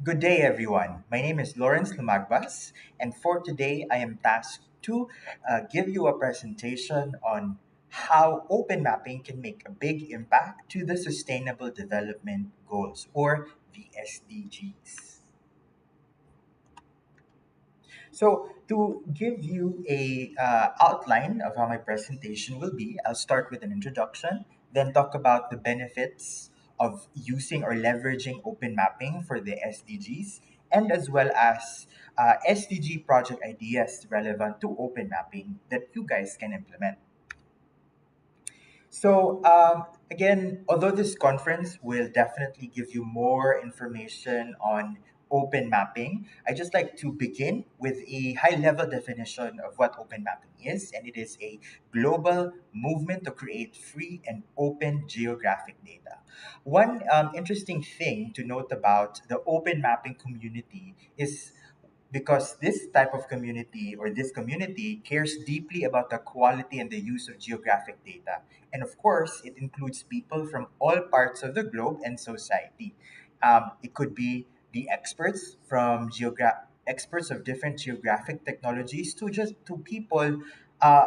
Good day, everyone. My name is Lawrence Lumagbas, and for today, I am tasked to give you a presentation on how open mapping can make a big impact to the Sustainable Development Goals, or the SDGs. So, to give you a outline of how my presentation will be, I'll start with an introduction, then talk about the benefits of using or leveraging open mapping for the SDGs, and as well as SDG project ideas relevant to open mapping that you guys can implement. So, again, although this conference will definitely give you more information on open mapping, I just like to begin with a high level definition of what open mapping is, and it is a global movement to create free and open geographic data. One interesting thing to note about the open mapping community is because this type of community or this community cares deeply about the quality and the use of geographic data. And of course, it includes people from all parts of the globe and society. It could be the experts from experts of different geographic technologies to just to people uh,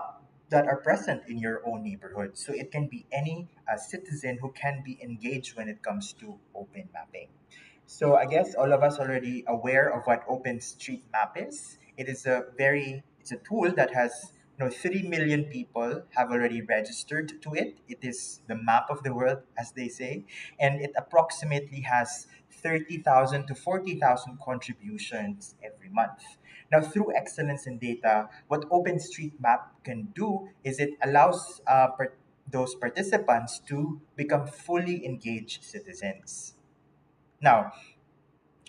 that are present in your own neighborhood. So it can be any citizen who can be engaged when it comes to open mapping. So I guess all of us already aware of what OpenStreetMap is. It's a tool that has 3 million people have already registered to it. It is the map of the world, as they say, and it approximately has 30,000 to 40,000 contributions every month. Now, through excellence in data, what OpenStreetMap can do is it allows those participants to become fully engaged citizens. Now,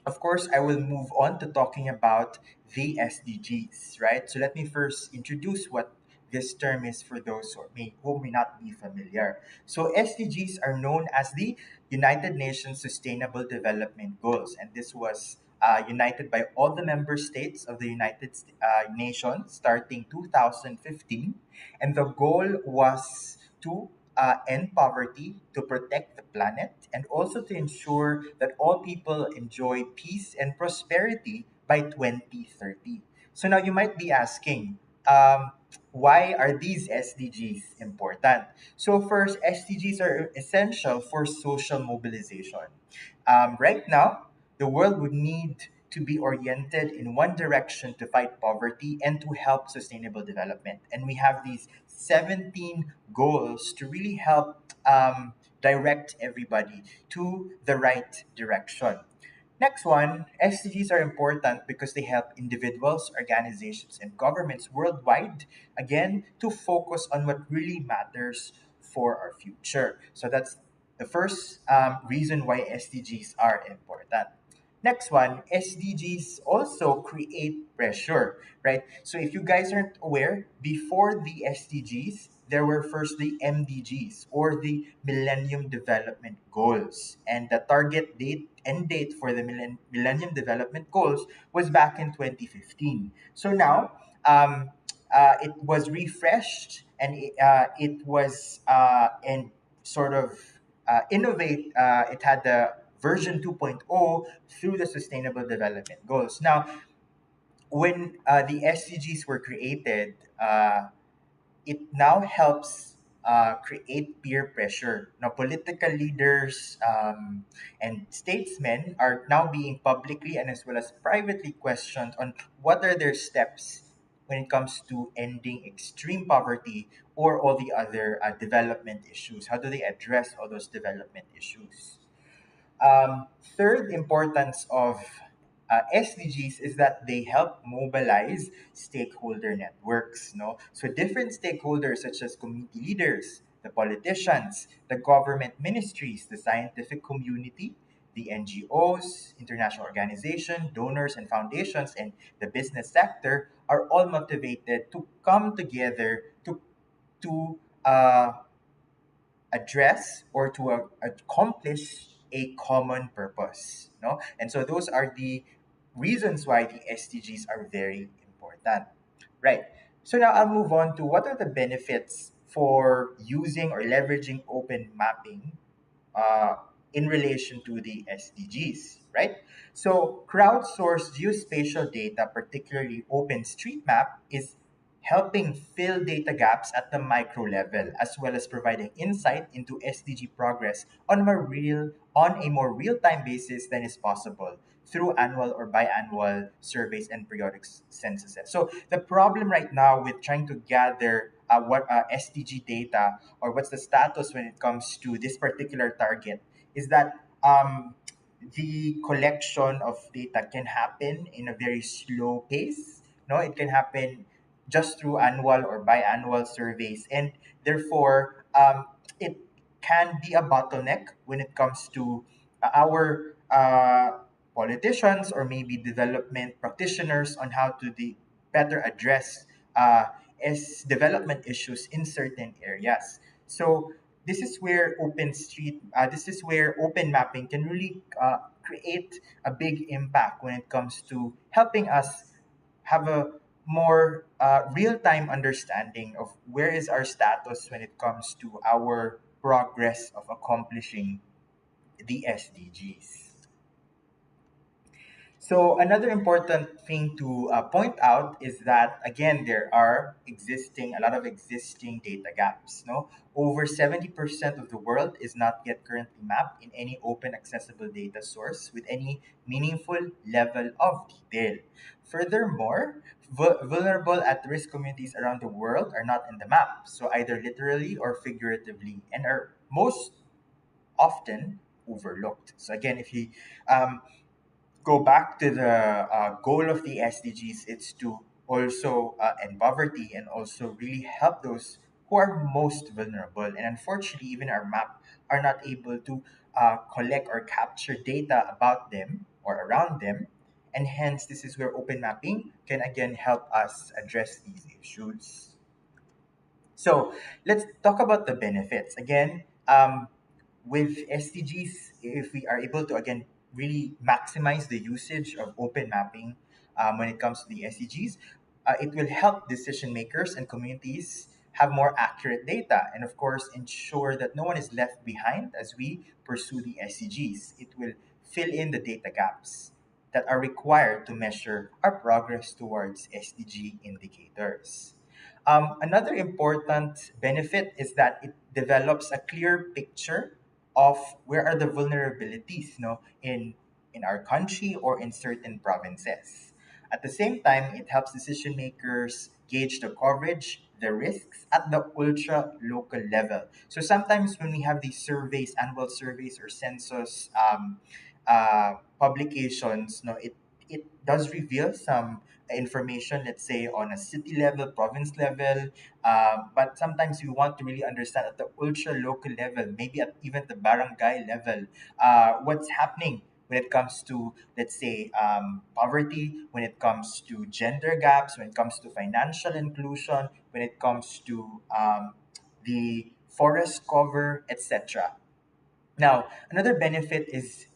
of course, I will move on to talking about the SDGs, right? So let me first introduce what this term is for those who may not be familiar. So SDGs are known as the United Nations Sustainable Development Goals, and this was united by all the member states of the Nations starting 2015, and the goal was to end poverty, to protect the planet, and also to ensure that all people enjoy peace and prosperity by 2030. So now you might be asking, why are these SDGs important? So, first, SDGs are essential for social mobilization. Right now, the world would need to be oriented in one direction to fight poverty and to help sustainable development. And we have these 17 goals to really help direct everybody to the right direction. Next one, SDGs are important because they help individuals, organizations, and governments worldwide, again, to focus on what really matters for our future. So that's the first reason why SDGs are important. Next one, SDGs also create pressure, right? So if you guys aren't aware, before the SDGs, there were first the MDGs or the Millennium Development Goals. And the target end date for the Millennium Development Goals was back in 2015. So now it was refreshed and it was and sort of it had the version 2.0 through the Sustainable Development Goals. Now, when the SDGs were created, it now helps create peer pressure. Now, political leaders and statesmen are now being publicly and as well as privately questioned on what are their steps when it comes to ending extreme poverty or all the other development issues. How do they address all those development issues? Third importance of SDGs is that they help mobilize stakeholder networks. No, so different stakeholders such as community leaders, the politicians, the government ministries, the scientific community, the NGOs, international organizations, donors and foundations, and the business sector are all motivated to come together to address or to accomplish a common purpose, no? And so those are the reasons why the SDGs are very important, right? So now I'll move on to what are the benefits for using or leveraging open mapping uh, in relation to the SDGs, right? So, crowdsourced geospatial data, particularly OpenStreetMap, is helping fill data gaps at the micro level, as well as providing insight into SDG progress on a more real-time basis than is possible through annual or biannual surveys and periodic censuses. So the problem right now with trying to gather what SDG data or what's the status when it comes to this particular target is that the collection of data can happen in a very slow pace. No, it can happen just through annual or biannual surveys, and therefore it can be a bottleneck when it comes to our politicians or maybe development practitioners on how to better address uh, development issues in certain areas. So this is where open mapping can really create a big impact when it comes to helping us have a more real-time understanding of where is our status when it comes to our progress of accomplishing the SDGs. So another important thing to point out is that again there are existing a lot of existing data gaps. No, over 70% of the world is not yet currently mapped in any open accessible data source with any meaningful level of detail. Furthermore, vulnerable at-risk communities around the world are not in the map, so either literally or figuratively, and are most often overlooked. So again, if you um, go back to the goal of the SDGs, it's to also end poverty and also really help those who are most vulnerable. And unfortunately, even our map are not able to collect or capture data about them or around them. And hence, this is where open mapping can again help us address these issues. So let's talk about the benefits. Again, with SDGs, if we are able to again really maximize the usage of open mapping when it comes to the SDGs, it will help decision makers and communities have more accurate data and, of course, ensure that no one is left behind as we pursue the SDGs. It will fill in the data gaps that are required to measure our progress towards SDG indicators. Another important benefit is that it develops a clear picture of where are the vulnerabilities, in our country or in certain provinces. At the same time, it helps decision makers gauge the coverage, the risks at the ultra local level. So sometimes when we have these surveys, annual surveys or census publications, it does reveal some information, let's say on a city level, province level, but sometimes we want to really understand at the ultra local level, maybe at even the barangay level, what's happening when it comes to, let's say, poverty, when it comes to gender gaps, when it comes to financial inclusion, when it comes to the forest cover, etc. Now, another benefit is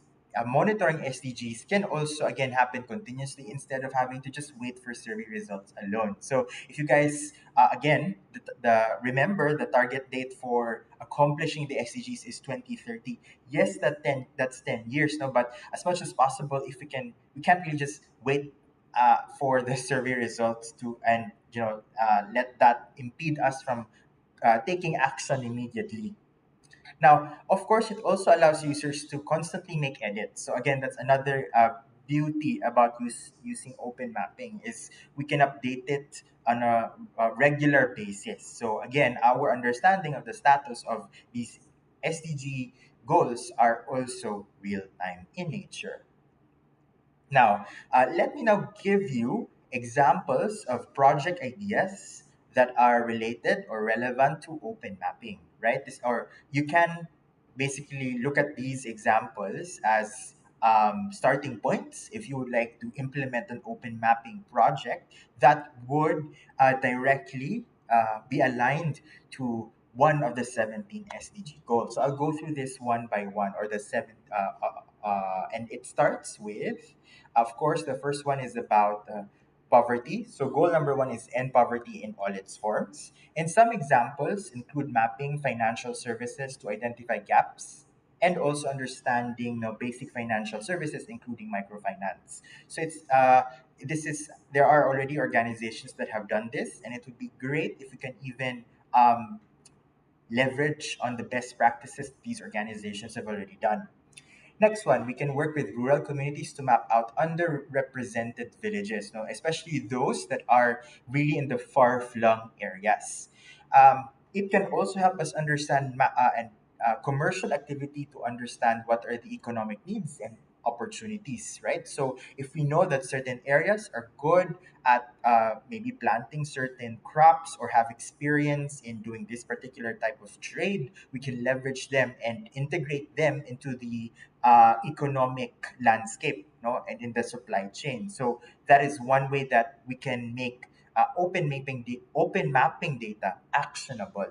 monitoring SDGs can also again happen continuously instead of having to just wait for survey results alone. So, if you guys again the remember the target date for accomplishing the SDGs is 2030. Yes, that's 10 years now, but as much as possible, if we can't really just wait for the survey results to and let that impede us from taking action immediately. Now, of course, it also allows users to constantly make edits. So again, that's another beauty about using open mapping is we can update it on a regular basis. So again, our understanding of the status of these SDG goals are also real time in nature. Now, let me now give you examples of project ideas that are related or relevant to open mapping, right? Or you can basically look at these examples as starting points if you would like to implement an open mapping project that would directly be aligned to one of the 17 SDG goals. So I'll go through this one by one, or the seven, and it starts with, of course, the first one is about poverty. So, goal number one is end poverty in all its forms. And some examples include mapping financial services to identify gaps, and also understanding, basic financial services, including microfinance. So this is there are already organizations that have done this, and it would be great if we can even um, leverage on the best practices these organizations have already done. Next one, we can work with rural communities to map out underrepresented villages, no, especially those that are really in the far-flung areas. It can also help us understand and commercial activity to understand what are the economic needs and opportunities, right? So if we know that certain areas are good at maybe planting certain crops or have experience in doing this particular type of trade, we can leverage them and integrate them into the economic landscape, no, and in the supply chain. So that is one way that we can make open mapping data actionable.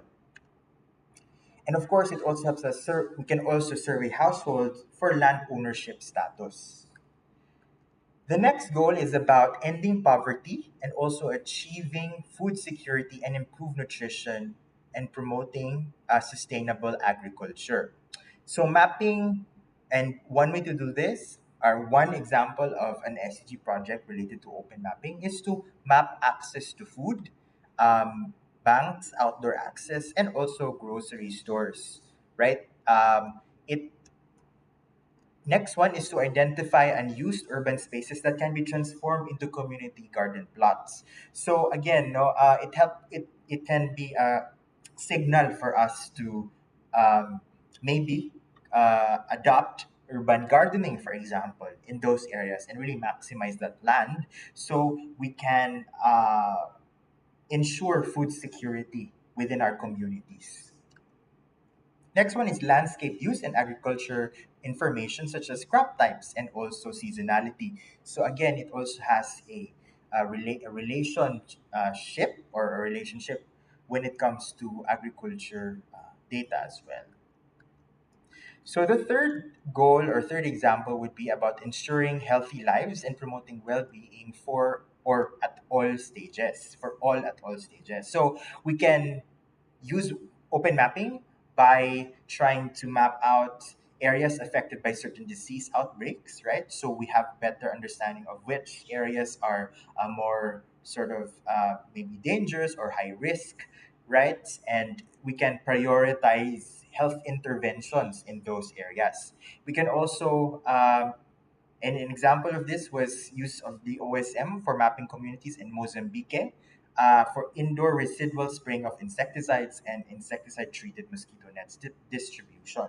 And of course, it also helps us. We can also survey households for land ownership status. The next goal is about ending poverty and also achieving food security and improved nutrition and promoting sustainable agriculture. So, mapping, and one way to do this, or one example of an SDG project related to open mapping, is to map access to food, banks, outdoor access, and also grocery stores, right? It Next one is to identify unused urban spaces that can be transformed into community garden plots. So again, no, it can be a signal for us to maybe adopt urban gardening, for example, in those areas and really maximize that land so we can ensure food security within our communities. Next one is landscape use and agriculture information such as crop types and also seasonality. So again, it also has a relationship or a relationship when it comes to agriculture data as well. So the third goal or third example would be about ensuring healthy lives and promoting well-being for all at all stages. So we can use open mapping by trying to map out areas affected by certain disease outbreaks, right? So we have better understanding of which areas are more sort of maybe dangerous or high risk, right? And we can prioritize health interventions in those areas. We can also and an example of this was use of the OSM for mapping communities in Mozambique for indoor residual spraying of insecticides and insecticide-treated mosquito nets distribution.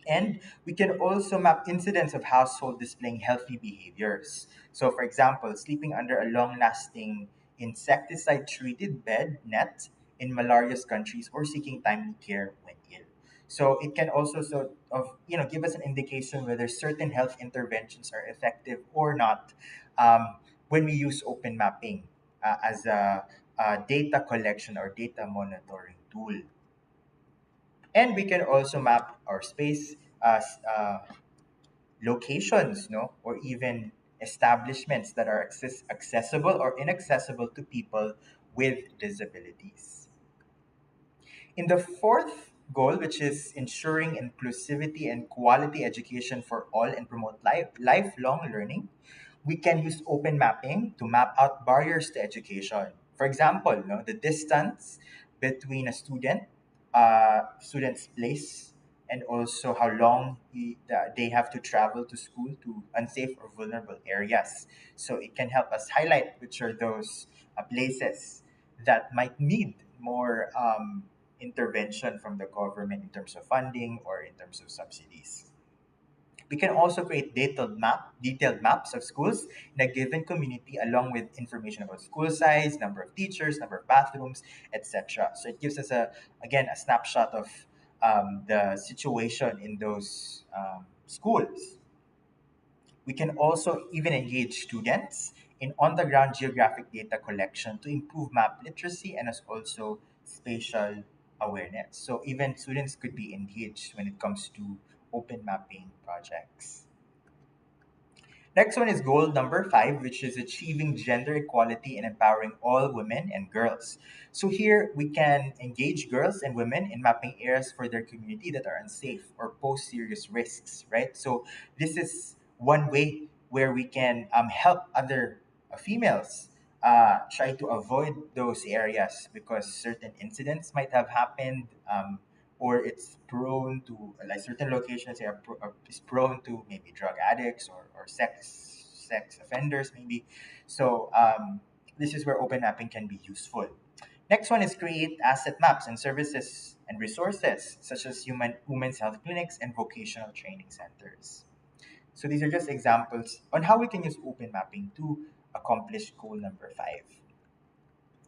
And we can also map incidents of household displaying healthy behaviors. So, for example, sleeping under a long lasting insecticide treated bed net in malarious countries or seeking timely care when ill. So it can also give us an indication whether certain health interventions are effective or not when we use open mapping as a data collection or data monitoring tool. And we can also map our space as locations, no, or even establishments that are accessible or inaccessible to people with disabilities. In the fourth goal, which is ensuring inclusivity and quality education for all and promote lifelong learning, we can use open mapping to map out barriers to education. For example, no, the distance between a student's place, and also how long they have to travel to school to unsafe or vulnerable areas. So it can help us highlight which are those places that might need more intervention from the government in terms of funding or in terms of subsidies. We can also create detailed maps of schools in a given community along with information about school size, number of teachers, number of bathrooms, etc. So it gives us again a snapshot of the situation in those schools. We can also even engage students in on-the-ground geographic data collection to improve map literacy and as also spatial awareness. So even students could be engaged when it comes to open mapping projects. Next one is goal number 5, which is achieving gender equality and empowering all women and girls. So here we can engage girls and women in mapping areas for their community that are unsafe or pose serious risks, right? So this is one way where we can help other females try to avoid those areas because certain incidents might have happened, or it's prone to, like, certain locations is prone to maybe drug addicts or sex offenders maybe. So this is where open mapping can be useful. Next one is create asset maps and services and resources such as women's health clinics and vocational training centers. So these are just examples on how we can use open mapping to accomplish goal number 5.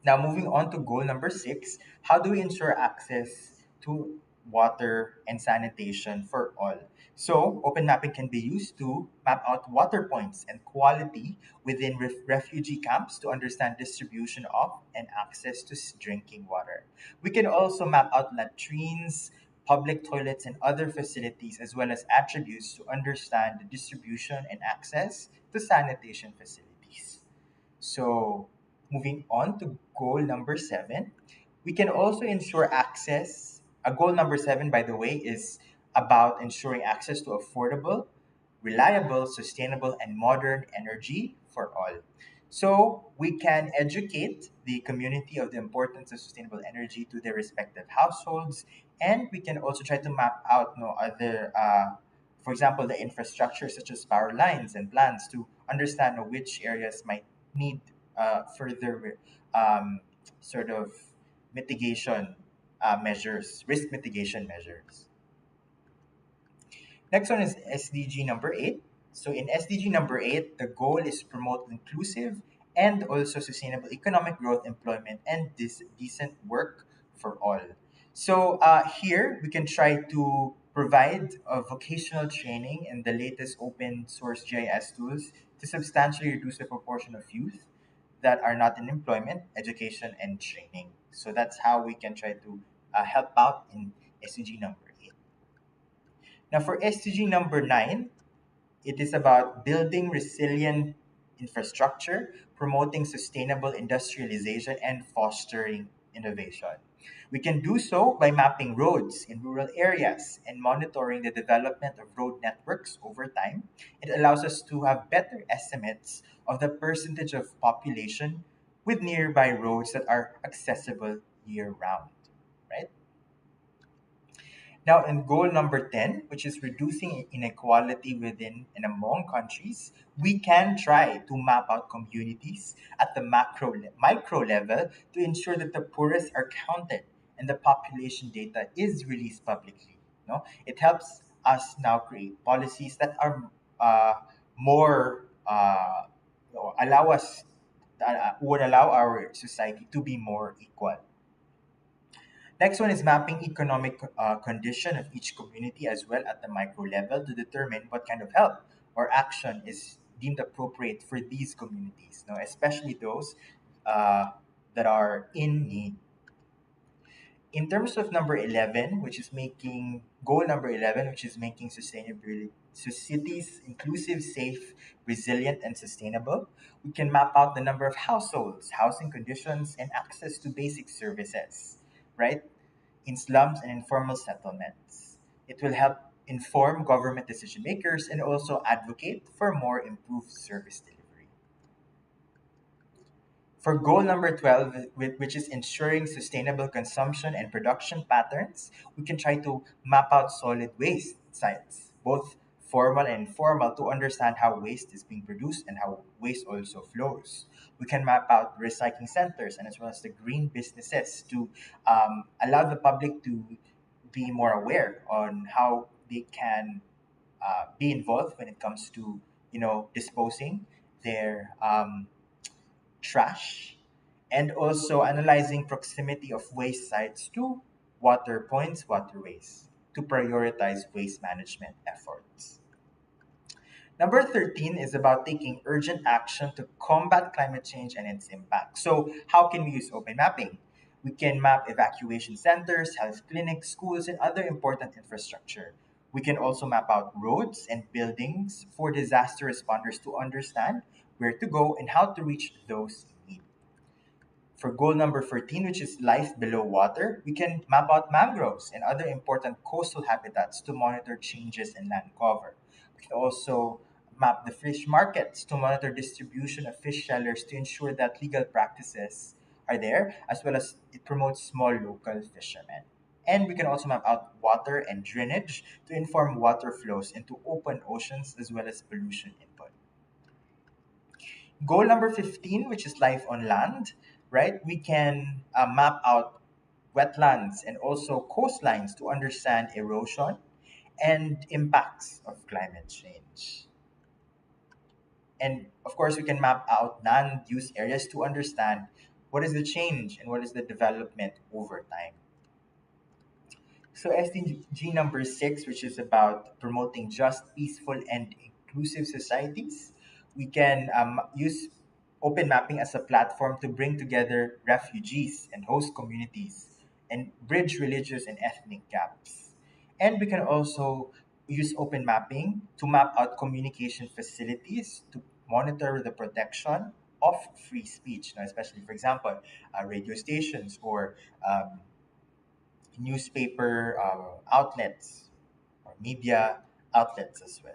Now, moving on to goal number 6, how do we ensure access to water and sanitation for all? So, open mapping can be used to map out water points and quality within refugee camps to understand distribution of and access to drinking water. We can also map out latrines, public toilets, and other facilities, as well as attributes to understand the distribution and access to sanitation facilities. So, moving on to goal number 7, we can also ensure access. Goal number 7, by the way, is about ensuring access to affordable, reliable, sustainable, and modern energy for all. So, we can educate the community of the importance of sustainable energy to their respective households, and we can also try to map out no other. For example, the infrastructure such as power lines and plants to understand which areas might need further sort of mitigation measures, risk mitigation measures. Next one is SDG number 8. So in SDG number 8, the goal is to promote inclusive and also sustainable economic growth, employment, and decent work for all. So here we can try to provide vocational training and the latest open source GIS tools to substantially reduce the proportion of youth that are not in employment, education, and training. So that's how we can try to help out in SDG number 8. Now, for SDG number 9, it is about building resilient infrastructure, promoting sustainable industrialization, and fostering innovation. We can do so by mapping roads in rural areas and monitoring the development of road networks over time. It allows us to have better estimates of the percentage of population with nearby roads that are accessible year round, right? Now, in goal number 10, which is reducing inequality within and among countries, we can try to map out communities at the micro level to ensure that the poorest are counted and the population data is released publicly. No, it helps us now create policies that are more allow us would allow our society to be more equal. Next one is mapping economic condition of each community as well at the micro level to determine what kind of help or action is deemed appropriate for these communities, no, especially those uh, that are in need. In terms of number 11, which is making goal number 11, which is making sustainability so cities inclusive, safe, resilient, and sustainable, we can map out the number of households, housing conditions, and access to basic services, right? In slums and informal settlements. It will help inform government decision makers and also advocate for more improved service delivery. For goal number 12, which is ensuring sustainable consumption and production patterns, we can try to map out solid waste sites, both formal and informal, to understand how waste is being produced and how waste also flows. We can map out recycling centers and as well as the green businesses to allow the public to be more aware on how they can be involved when it comes to disposing their trash, and also analyzing proximity of waste sites to water points, waterways, to prioritize waste management efforts. Number 13 is about taking urgent action to combat climate change and its impact. So, how can we use open mapping? We can map evacuation centers, health clinics, schools, and other important infrastructure. We can also map out roads and buildings for disaster responders to understand where to go and how to reach those in need. For goal number 14, which is life below water, we can map out mangroves and other important coastal habitats to monitor changes in land cover. We can also map the fish markets to monitor distribution of fish sellers to ensure that legal practices are there, as well as it promotes small local fishermen. And we can also map out water and drainage to inform water flows into open oceans as well as pollution input. Goal number 15, which is life on land, right? We can map out wetlands and also coastlines to understand erosion and impacts of climate change. And of course, we can map out land use areas to understand what is the change and what is the development over time. So SDG number 6, which is about promoting just, peaceful, and inclusive societies, we can use open mapping as a platform to bring together refugees and host communities and bridge religious and ethnic gaps. And we can also use open mapping to map out communication facilities to monitor the protection of free speech, now, especially, for example, radio stations or newspaper outlets or media outlets as well.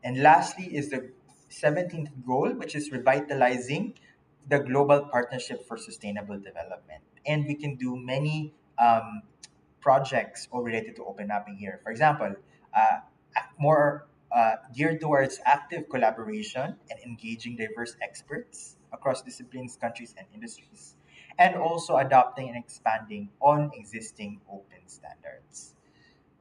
And lastly is the 17th goal, which is revitalizing the global partnership for sustainable development. And we can do many projects all related to open mapping here. For example, more geared towards active collaboration and engaging diverse experts across disciplines, countries, and industries, and also adopting and expanding on existing open standards.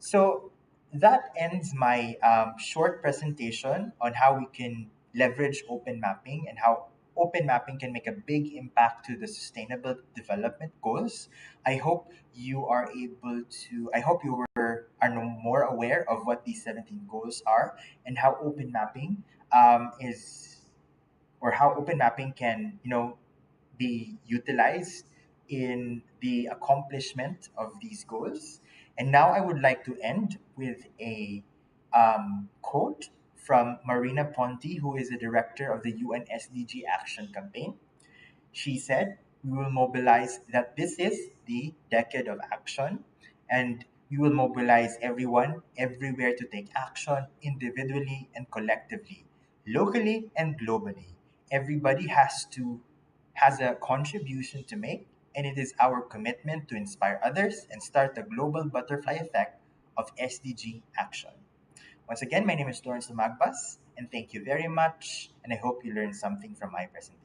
So that ends my short presentation on how we can leverage open mapping and how open mapping can make a big impact to the sustainable development goals. I hope you are able to, I hope you are no more aware of what these 17 goals are and how open mapping is, or how open mapping can, be utilized in the accomplishment of these goals. And now I would like to end with a quote from Marina Ponti, who is the director of the UN SDG Action Campaign. She said, "We will mobilize that this is the decade of action, and we will mobilize everyone everywhere to take action individually and collectively, locally and globally. Everybody has a contribution to make, and it is our commitment to inspire others and start the global butterfly effect of SDG action." Once again, my name is Lawrence Lumagbas, and thank you very much, and I hope you learned something from my presentation.